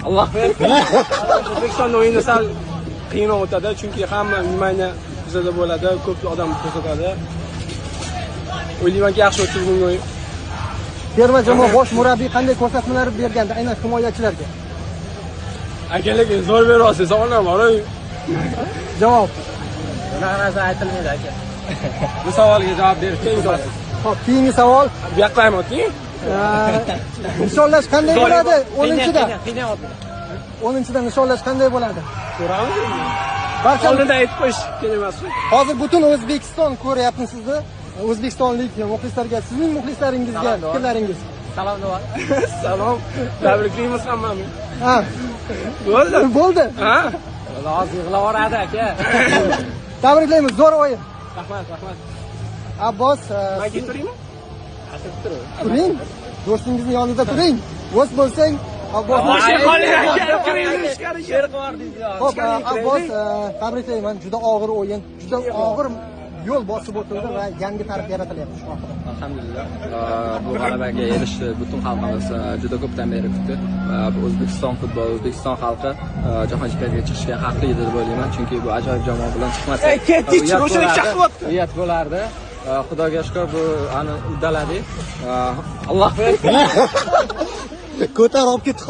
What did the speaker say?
Alloh bersin. O'zbekistonda o'yinda sal qiyinroq o'tadi, chunki hamma vнимание bizda bo'ladi, ko'p odam ko'rsatadi. O'ylaymanki, yaxshi o'tadi bugungi o'yin. Terma jamoa bosh murabbiy qanday ko'rsatmalar bergandi, aynan himoyachilarga? Akalik zo'r beryapsiz, savollar bor-ku. Javob. Bunaqa narsa aytilmaydi aka. Bu savolga javob berishga imkonsiz. Xo'p, keyingi savol. Bu yoqqa ham o'ting. Nishonlash qanday bo'ladi 10-da? Qiynayapti. 10-da nishonlash qanday bo'ladi? Ko'ramiz. Barcha Oldinda aytib qo'yish kerak emas. hozir butun O'zbekiston ko'ryapti sizni. O'zbekistonlik muxlislarga, sizning muxlislaringizga fikrlaringiz. Salom nima? Salom. Tabriklaymiz hammani. Ha. Bo'ldi. Bo'ldi. Ha? Hozir yig'lavoradi aka. Tabriklaymiz, zo'r o'yin. Rahmat, rahmat. Abbos, Men keturaymi? turing. Do'stingizning yonida turing. O'z bo'lsang, Abbos. Xo'p, Abbos, tabriklayman. Juda og'ir o'yin, juda og'ir yo'l bosib o'tildi va yangi tarix yaratilyapti shu haqida. Alhamdulillah. Bu g'alabaga erishdi butun xalqimiz juda ko'pdan beri kutdi. O'zbekiston futboli, O'zbekiston xalqi jahon chempionatiga chiqishga haqli edi deb o'ylayman. Chunki bu ajoyib jamoa bilan chiqmasak, uyat bo'lardi. Xudoga shukr, bu uddaladik. Alloh bersin. Ko'tarib olib ketdi.